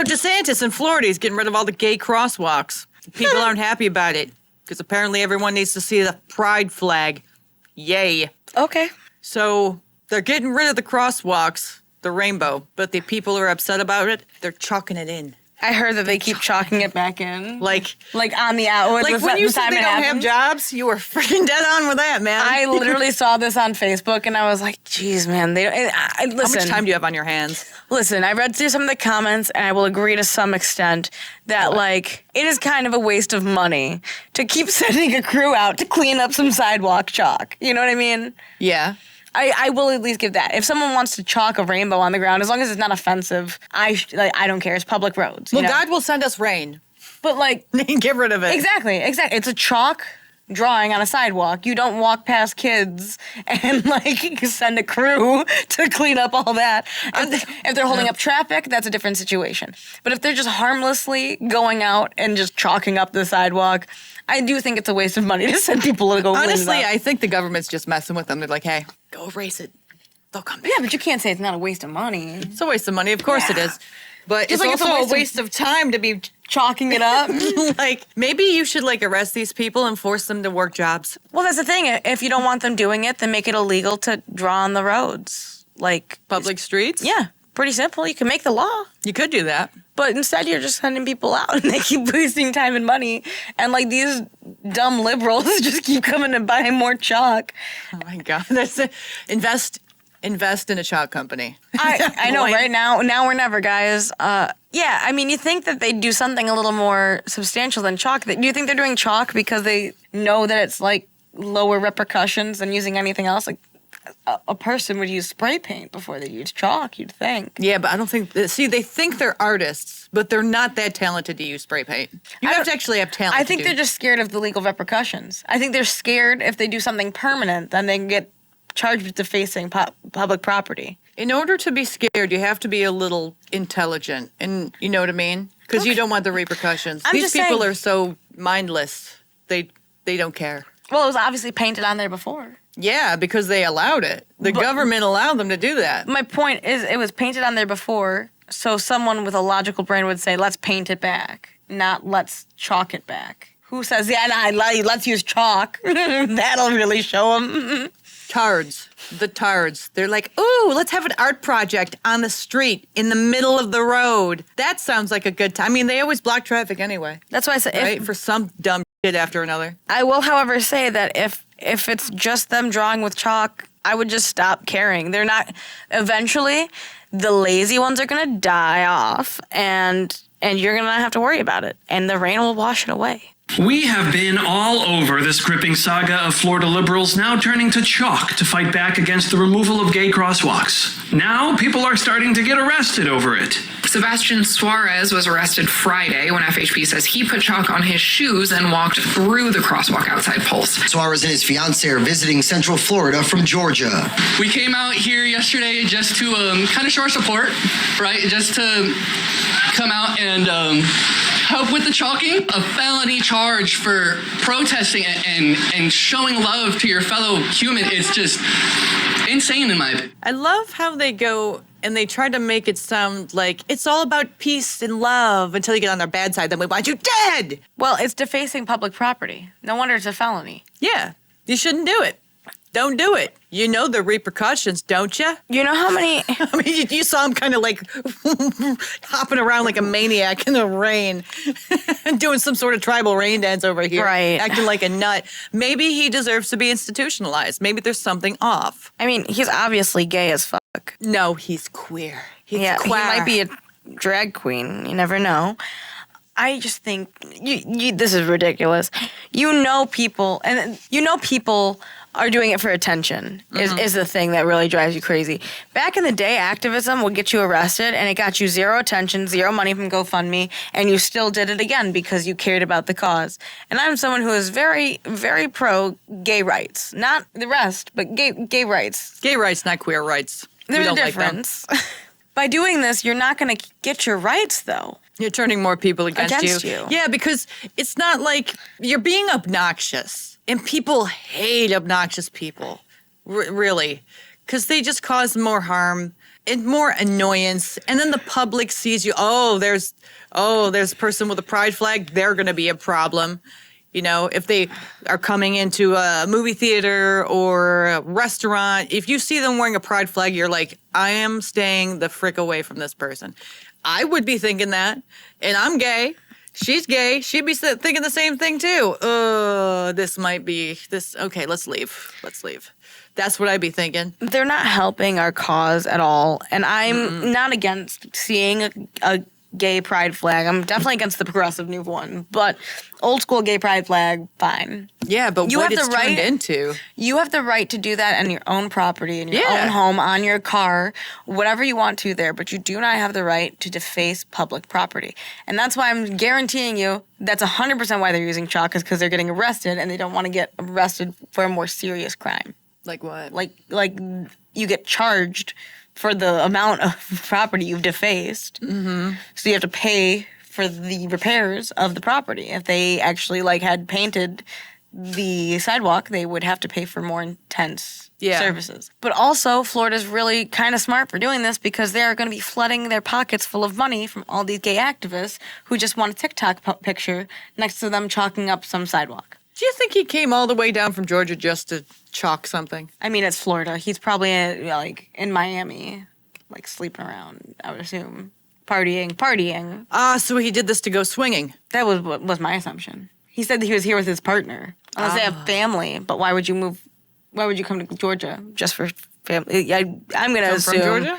So DeSantis in Florida is getting rid of all the gay crosswalks. People aren't happy about it because apparently everyone needs to see the pride flag. Yay. Okay. So they're getting rid of the crosswalks, the rainbow, but the people who are upset about it, they're chalking it in. I heard that they keep chalking it back in. Like on the out. Like when you said they don't have jobs, you were freaking dead on with that, man. I literally saw this on Facebook and I was like, geez, man. Listen. How much time do you have on your hands? Listen, I read through some of the comments and I will agree to some extent that, like, it is kind of a waste of money to keep sending a crew out to clean up some sidewalk chalk. You know what I mean? Yeah. I will at least give that. If someone wants to chalk a rainbow on the ground, as long as it's not offensive, I don't care. It's public roads. Well, God will send us rain. But, like... Get rid of it. Exactly. It's a chalk drawing on a sidewalk. You don't walk past kids and, like, send a crew to clean up all that. If they're holding up traffic, that's a different situation. But if they're just harmlessly going out and just chalking up the sidewalk... I do think it's a waste of money to send people to go clean it up. Honestly, I think the government's just messing with them. They're like, hey, go erase it. They'll come back. Yeah, but you can't say it's not a waste of money. It's a waste of money. Of course it is. But Just it's like also a waste of time to be chalking it up. like, maybe you should, like, arrest these people and force them to work jobs. Well, that's the thing. If you don't want them doing it, then make it illegal to draw on the roads. Like... Public streets? Yeah. Pretty simple. You can make the law. You could do that. But instead, you're just sending people out, and they keep wasting time and money. And, like, these dumb liberals just keep coming and buying more chalk. Oh, my God. Invest in a chalk company. I know, right? Now or never, guys. Yeah, I mean, you think that they'd do something a little more substantial than chalk. Do you think they're doing chalk because they know that it's, like, lower repercussions than using anything else? Like, a person would use spray paint before they use chalk, you'd think. Yeah, but I don't think... See, they think they're artists, but they're not that talented to use spray paint. You have to actually have talent. I think they're just scared of the legal repercussions. I think they're scared if they do something permanent, then they can get charged with defacing public property. In order to be scared, you have to be a little intelligent. And you know what I mean? Because you don't want the repercussions. These people are so mindless. They don't care. Well, it was obviously painted on there before. Yeah, because they allowed it. The government allowed them to do that. My point is, it was painted on there before, so someone with a logical brain would say, let's paint it back, not let's chalk it back. Who says, let's use chalk. That'll really show them. The tards. They're like, ooh, let's have an art project on the street in the middle of the road. That sounds like a good time. I mean, they always block traffic anyway. That's why I said... Right? For some dumb shit after another. I will, however, say that if it's just them drawing with chalk, I would just stop caring. They're not... Eventually, the lazy ones are going to die off, and you're going to not have to worry about it. And the rain will wash it away. We have been all over this gripping saga of Florida liberals now turning to chalk to fight back against the removal of gay crosswalks. Now, people are starting to get arrested over it. Sebastian Suarez was arrested Friday when FHP says he put chalk on his shoes and walked through the crosswalk outside Pulse. Suarez and his fiancée are visiting Central Florida from Georgia. We came out here yesterday just to kind of show our support, right? Just to come out and help with the chalking. A felony charge for protesting and showing love to your fellow human. It's just insane in my opinion. I love how they go and they try to make it sound like it's all about peace and love until you get on their bad side. Then we want you dead. Well, it's defacing public property. No wonder it's a felony. Yeah, you shouldn't do it. Don't do it. You know the repercussions, don't you? You know how many... I mean, you saw him kind of like hopping around like a maniac in the rain, doing some sort of tribal rain dance over here. Right. Acting like a nut. Maybe he deserves to be institutionalized. Maybe there's something off. I mean, he's obviously gay as fuck. No, he's queer. He's queer. He might be a drag queen. You never know. I just think this is ridiculous. You know people are doing it for attention is the thing that really drives you crazy. Back in the day, activism would get you arrested, and it got you zero attention, zero money from GoFundMe, and you still did it again because you cared about the cause. And I'm someone who is very, very pro gay rights. Not the rest, but gay rights. Gay rights, not queer rights. There's a difference. By doing this, you're not going to get your rights, though. You're turning more people against you. Yeah, because it's not like you're being obnoxious. And people hate obnoxious people, really, because they just cause more harm. and more annoyance. And then the public sees you. There's a person with a pride flag. They're going to be a problem. You know, if they are coming into a movie theater or a restaurant, if you see them wearing a pride flag, you're like, I am staying the frick away from this person. I would be thinking that. And I'm gay. She's gay. She'd be thinking the same thing too. This might be this. Okay, let's leave. Let's leave. That's what I'd be thinking. They're not helping our cause at all. And I'm not against seeing a gay pride flag. I'm definitely against the progressive new one. But old school gay pride flag, fine. Yeah, but what it's turned into. You have the right to do that on your own property, in your own home, on your car, whatever you want to there. But you do not have the right to deface public property. And that's why I'm guaranteeing you that's 100% why they're using chalk, is because they're getting arrested and they don't want to get arrested for a more serious crime. Like what? Like you get charged for the amount of property you've defaced. Mm-hmm. So you have to pay for the repairs of the property. If they actually had painted the sidewalk, they would have to pay for more intense services. But also, Florida's really kind of smart for doing this because they're going to be flooding their pockets full of money from all these gay activists who just want a TikTok picture next to them chalking up some sidewalk. Do you think he came all the way down from Georgia just to chalk something? I mean, it's Florida. He's probably in Miami, sleeping around, I would assume. Partying. So he did this to go swinging. That was my assumption. He said that he was here with his partner. Unless they have family, but why would you move? Why would you come to Georgia just for family? I'm going to assume. From Georgia?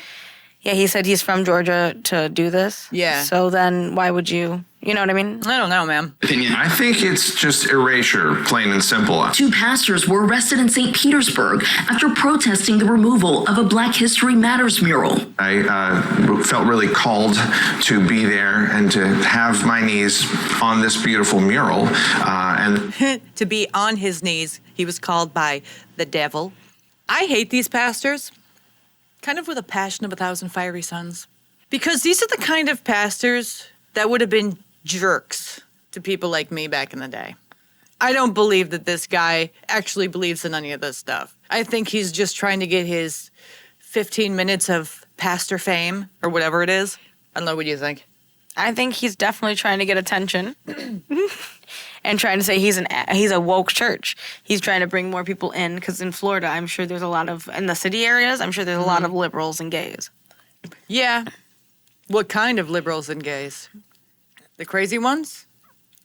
Yeah, he said he's from Georgia to do this. Yeah. So then why would you? You know what I mean? I don't know, ma'am. Opinion. I think it's just erasure, plain and simple. 2 pastors were arrested in St. Petersburg after protesting the removal of a Black History Matters mural. I felt really called to be there and to have my knees on this beautiful mural. And to be on his knees, he was called by the devil. I hate these pastors, kind of with a passion of 1,000 fiery suns. Because these are the kind of pastors that would have been jerks to people like me back in the day. I don't believe that this guy actually believes in any of this stuff. I think he's just trying to get his 15 minutes of pastor fame or whatever it is. I don't know. What do you think? I think he's definitely trying to get attention and trying to say he's a woke church. He's trying to bring more people in because in Florida, I'm sure there's a lot of, in the city areas, I'm sure there's a lot of liberals and gays. Yeah. What kind of liberals and gays? The crazy ones?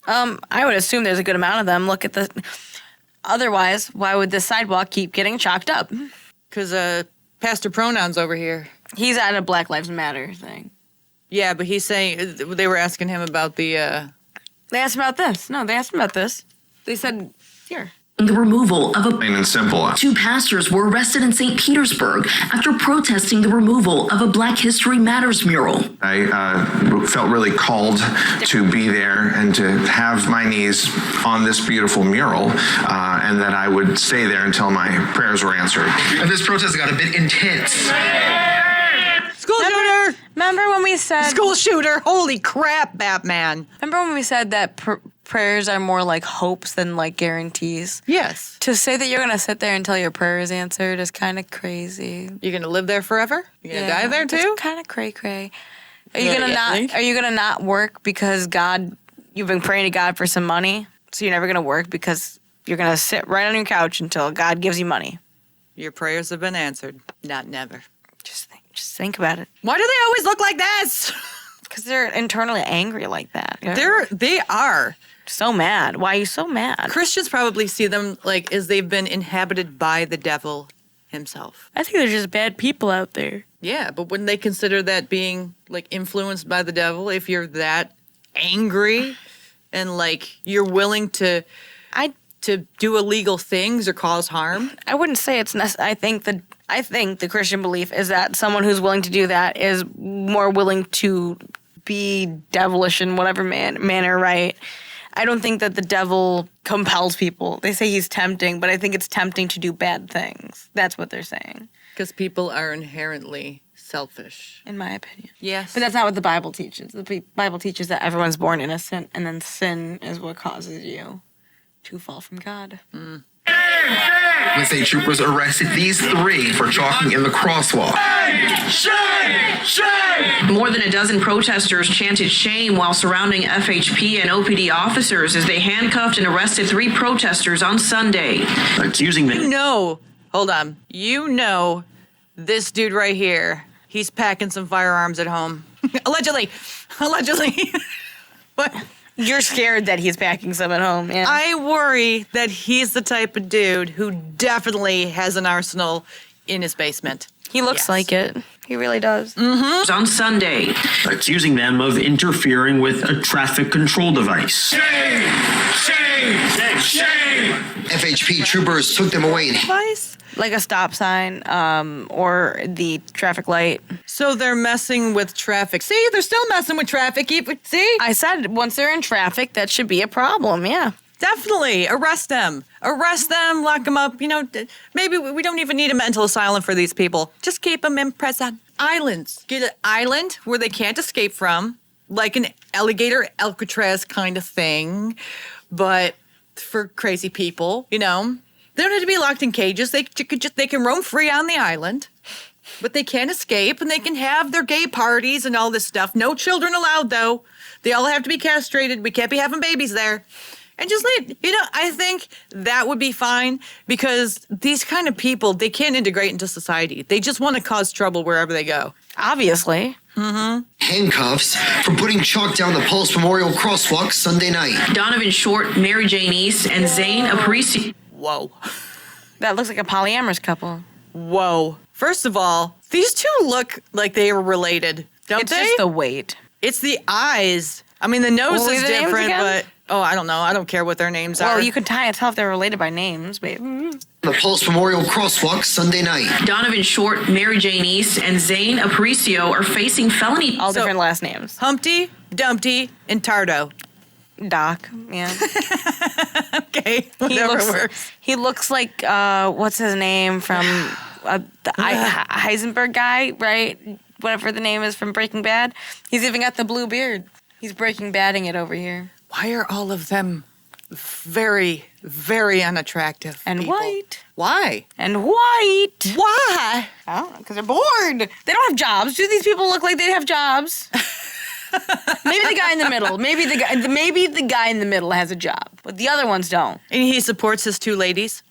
I would assume there's a good amount of them. Look at the. Otherwise, why would the sidewalk keep getting chalked up? Because Pastor Pronouns over here. He's at a Black Lives Matter thing. Yeah, but he's saying they were asking him about the. They asked about this. No, they asked about this. They said here. The removal of a plain and simple. 2 pastors were arrested in St. Petersburg after protesting the removal of a Black History Matters mural. I felt really called to be there and to have my knees on this beautiful mural, and that I would stay there until my prayers were answered. And this protest got a bit intense. School shooter! Remember when we said... School shooter! Holy crap, Batman! Remember when we said that prayers are more like hopes than guarantees? Yes. To say that you're going to sit there until your prayer is answered is kind of crazy. You're going to live there forever? You're going to die there too? It's kind of cray-cray. Are you gonna not work because you've been praying to God for some money? So you're never going to work because you're going to sit right on your couch until God gives you money? Your prayers have been answered. Not never. Just think about it. Why do they always look like this? Because they're internally angry like that. They are. So mad. Why are you so mad? Christians probably see them as they've been inhabited by the devil himself. I think they're just bad people out there. Yeah, but wouldn't they consider that being influenced by the devil if you're that angry and you're willing to do illegal things or cause harm? I wouldn't say it's necessary. I think the Christian belief is that someone who's willing to do that is more willing to be devilish in whatever manner, right? I don't think that the devil compels people. They say he's tempting, but I think it's tempting to do bad things. That's what they're saying. Because people are inherently selfish. In my opinion. Yes. But that's not what the Bible teaches. The Bible teaches that everyone's born innocent, and then sin is what causes you to fall from God. State troopers arrested these three for chalking in the crosswalk. More than a dozen protesters chanted shame while surrounding FHP and OPD officers as they handcuffed and arrested 3 protesters on Sunday, accusing them. Hold on. This dude right here, he's packing some firearms at home. Allegedly. But You're scared that he's packing some at home. Yeah. I worry that he's the type of dude who definitely has an arsenal in his basement. He looks like it. He really does. On Sunday, accusing them of interfering with a traffic control device. FHP troopers took them away. Like a stop sign or the traffic light. So they're messing with traffic. See, they're still messing with traffic. See? I said once they're in traffic, that should be a problem, yeah. Definitely. Arrest them, lock them up. Maybe we don't even need a mental asylum for these people. Just keep them in prison. Islands. Get an island where they can't escape from, like an alligator Alcatraz kind of thing, but for crazy people, They don't have to be locked in cages. They can roam free on the island, but they can't escape, and they can have their gay parties and all this stuff. No children allowed, though. They all have to be castrated. We can't be having babies there. And just leave. I think that would be fine because these kind of people, they can't integrate into society. They just want to cause trouble wherever they go. Obviously. Handcuffs for putting chalk down the Pulse Memorial Crosswalk Sunday night. Donovan Short, Mary Jane East, and Zane Aparicio. Whoa. That looks like a polyamorous couple. Whoa. First of all, these two look like they were related, don't It's they? just the weight. It's the eyes. I mean, the nose What were is the names different, again? but I don't know. I don't care what their names are. Well, you could tell if they're related by names, but The Pulse Memorial Crosswalk Sunday night. Donovan Short, Mary Jane East, and Zane Aparicio are facing felony. all different last names. Humpty, Dumpty, and Tardo. Doc, yeah. Okay, whatever works. He looks like what's his name from the Heisenberg guy, right? Whatever the name is from Breaking Bad. He's even got the blue beard. He's Breaking Badding it over here. Why are all of them very, very unattractive And people? white. Why? And white. Why? I don't know, because they're bored. They don't have jobs. Do these people look like they have jobs? Maybe the guy in the middle. Maybe the guy in the middle has a job, but the other ones don't. And he supports his 2 ladies?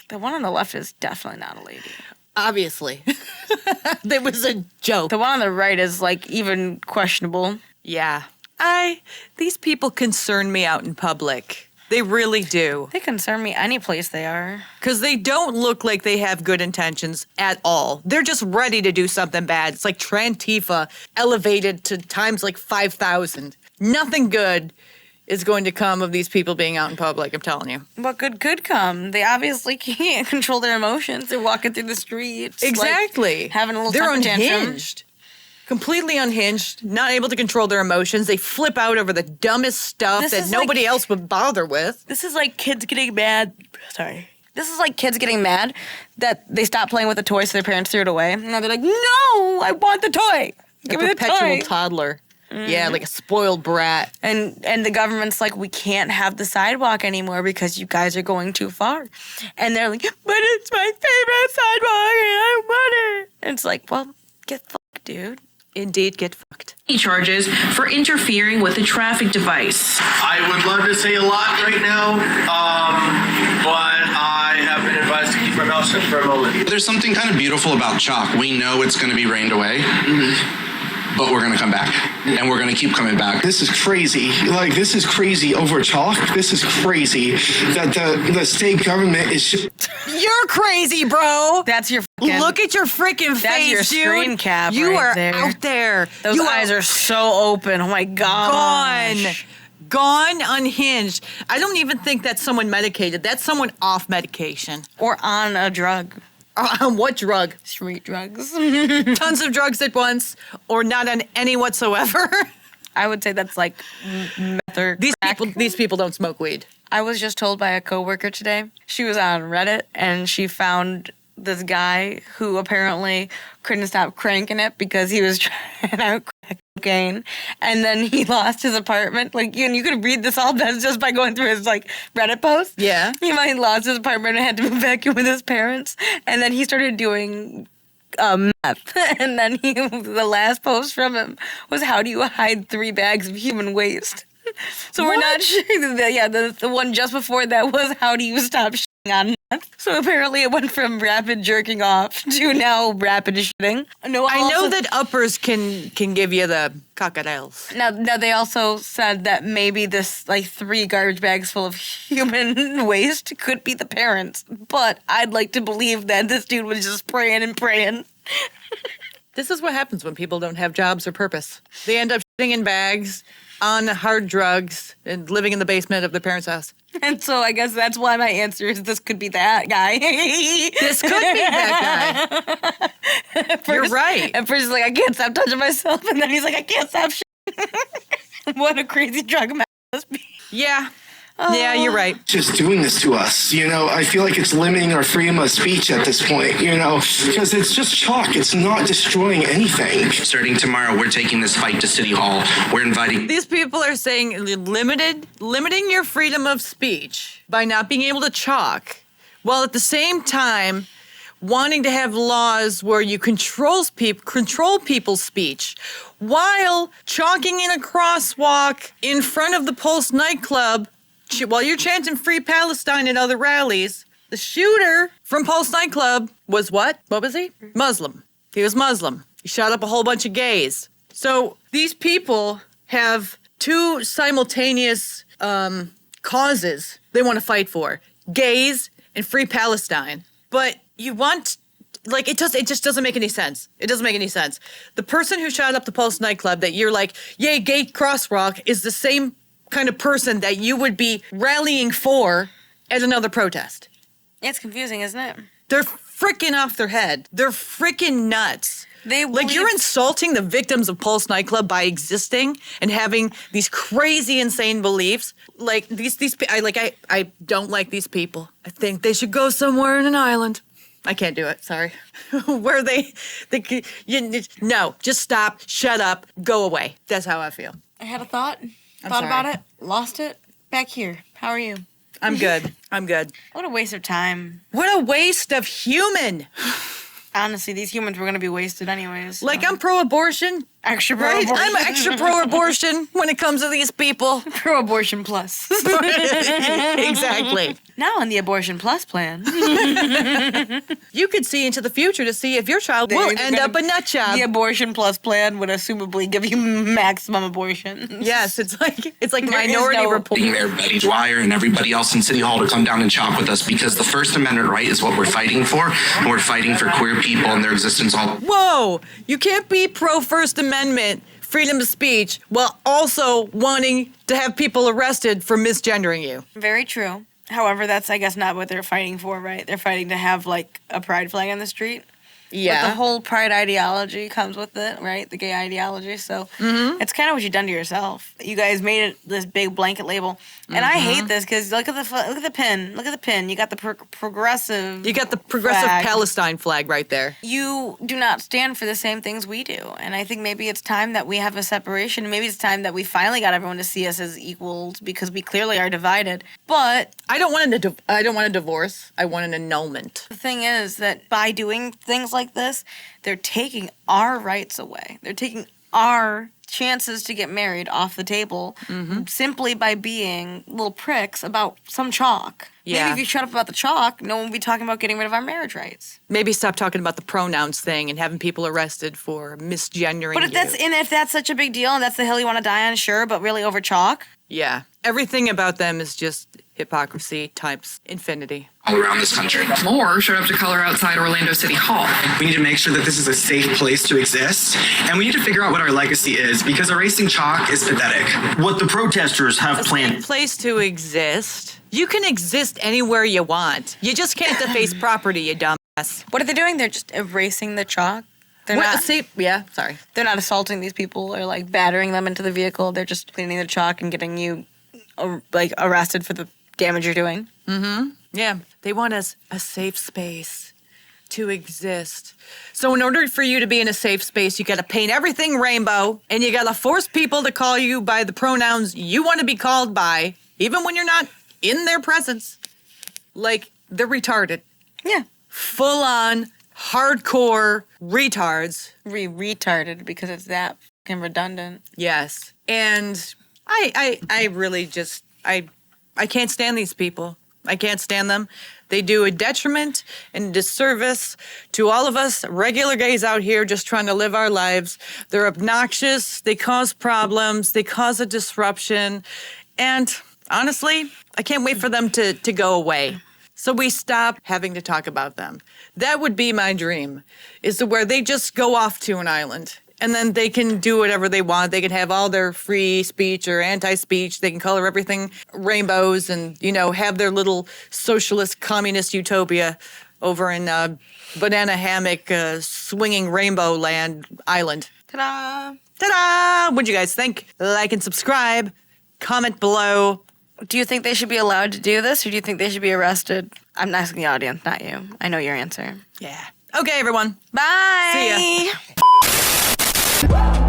The one on the left is definitely not a lady. Obviously. That was a joke. The one on the right is like even questionable. Yeah. These people concern me out in public. They really do. They concern me any place they are. Because they don't look like they have good intentions at all. They're just ready to do something bad. It's like Trantifa elevated to times like 5,000. Nothing good is going to come of these people being out in public, I'm telling you. What good could come? They obviously can't control their emotions. They're walking through the streets. Exactly. Like, having a little They're temper tantrum. unhinged. Completely unhinged, not able to control their emotions. They flip out over the dumbest stuff This that is nobody like- else would bother with. This is like kids getting mad. Sorry. This is like kids getting mad that they stopped playing with the toy so their parents threw it away. And now they're like, no, I want the toy. Give me the Perpetual toy. toddler. Yeah, like a spoiled brat. And the government's like, we can't have the sidewalk anymore because you guys are going too far. And they're like, but it's my favorite sidewalk and I want it. And it's like, well, get fucked, dude. Indeed, get fucked. Charges for interfering with a traffic device. I would love to say a lot right now, but I have been advised to keep my mouth shut for a moment. There's something kind of beautiful about chalk. We know it's going to be rained away, but we're going to come back, and we're going to keep coming back. This is crazy. This is crazy over chalk. This is crazy that the state government is... You're crazy, bro. That's your fucking... Look at your freaking face, That's your dude. screen cap You right are there. out there. Those you eyes are so open. Oh, my God. Gone, unhinged. I don't even think that's someone medicated. That's someone off medication. Or on a drug. On what drug? Street drugs. Tons of drugs at once, or not on any whatsoever. I would say that's like meth or crack. These people don't smoke weed. I was just told by a coworker today. She was on Reddit and she found this guy who apparently couldn't stop cranking it because he was trying out crack cocaine, and then he lost his apartment. Like, you could read this all just by going through his like Reddit post. Yeah. He might lost his apartment and had to move back in with his parents, and then he started doing meth. And then the last post from him was, "How do you hide 3 bags of human waste?" So we're not sure. The one just before that was, "How do you stop shitting on meth?" So apparently it went from rapid jerking off to now rapid shitting. No, I know that uppers can give you the cocodriles. Now they also said that maybe this like 3 garbage bags full of human waste could be the parents. But I'd like to believe that this dude was just praying and praying. This is what happens when people don't have jobs or purpose. They end up shitting in bags, on hard drugs, and living in the basement of their parents' house. And so I guess that's why my answer is this could be that guy. This could be that guy. You're right. At first he's like, "I can't stop touching myself," and then he's like, "I can't stop shit." What a crazy drug man must be. Yeah. Yeah, you're right. Just doing this to us, I feel like it's limiting our freedom of speech at this point, because it's just chalk. It's not destroying anything. Starting tomorrow, we're taking this fight to City Hall. We're inviting... These people are saying limiting your freedom of speech by not being able to chalk, while at the same time wanting to have laws where you control people's speech, while chalking in a crosswalk in front of the Pulse nightclub. While you're chanting Free Palestine at other rallies, the shooter from Pulse nightclub was what? What was he? Muslim. He was Muslim. He shot up a whole bunch of gays. So these people have 2 simultaneous causes they want to fight for: gays and Free Palestine. But you want, like, it just doesn't make any sense. It doesn't make any sense. The person who shot up the Pulse nightclub that you're like, yay, gay crosswalk, is the same kind of person that you would be rallying for at another protest. It's confusing, isn't it? They're freaking off their head. They're freaking nuts. You're insulting the victims of Pulse nightclub by existing and having these crazy, insane beliefs. Like I don't like these people. I think they should go somewhere in an island. I can't do it. Sorry. Where no, just stop, shut up, go away. That's how I feel. I had a thought. Thought about it, lost it, back here. How are you? I'm good. I'm good. What a waste of time. What a waste of human. Honestly, these humans were going to be wasted anyways. So. Like, I'm pro-abortion. Extra right? pro-abortion. I'm extra pro-abortion when it comes to these people. Pro-abortion plus. Exactly. Now on the Abortion Plus plan. You could see into the future to see if your child will end up a nut job. The Abortion Plus plan would assumably give you maximum abortions. Yes, it's like Minority Report. Being there, Betty Dwyer and everybody else in City Hall to come down and chalk with us, because the First Amendment right is what we're fighting for, and we're fighting for queer people and their existence all. Whoa! You can't be pro-First Amendment, freedom of speech, while also wanting to have people arrested for misgendering you. Very true. However, that's, I guess, not what they're fighting for, right? They're fighting to have, like, a pride flag on the street. Yeah. But the whole pride ideology comes with it, right? The gay ideology. So it's kind of what you've done to yourself. You guys made it this big blanket label. And I hate this because look at the pin. Look at the pin. You got the progressive. You got the progressive flag. Palestine flag right there. You do not stand for the same things we do. And I think maybe it's time that we have a separation. Maybe it's time that we finally got everyone to see us as equals, because we clearly are divided. But I don't want a divorce. I want an annulment. The thing is that by doing things like this, they're taking our rights away. They're taking our chances to get married off the table simply by being little pricks about some chalk. Yeah. Maybe if you shut up about the chalk, no one would be talking about getting rid of our marriage rights. Maybe stop talking about the pronouns thing and having people arrested for misgendering. But if that's such a big deal and that's the hill you want to die on, sure, but really over chalk? Yeah. Everything about them is just hypocrisy times infinity. All around this country. More showed up to color outside Orlando City Hall. We need to make sure that this is a safe place to exist, and we need to figure out what our legacy is, because erasing chalk is pathetic. What the protesters have planned. A place to exist. You can exist anywhere you want. You just can't deface property, you dumbass. What are they doing? They're just erasing the chalk? They're not assaulting these people or like battering them into the vehicle. They're just cleaning the chalk and getting you like arrested for the damage you're doing. Yeah. They want us a safe space to exist. So in order for you to be in a safe space, you got to paint everything rainbow, and you got to force people to call you by the pronouns you want to be called by, even when you're not in their presence. Like, they're retarded. Yeah. Full on, hardcore retards. Retarded because it's that fucking redundant. Yes. And I really just, I can't stand these people. I can't stand them. They do a detriment and disservice to all of us regular gays out here just trying to live our lives. They're obnoxious. They cause problems. They cause a disruption. And honestly, I can't wait for them to go away. So we stop having to talk about them. That would be my dream, is to where they just go off to an island. And then they can do whatever they want. They can have all their free speech or anti-speech. They can color everything rainbows and, have their little socialist communist utopia over in banana hammock swinging rainbow land island. Ta-da! Ta-da! What'd you guys think? Like and subscribe. Comment below. Do you think they should be allowed to do this, or do you think they should be arrested? I'm asking the audience, not you. I know your answer. Yeah. Okay, everyone. Bye! See ya.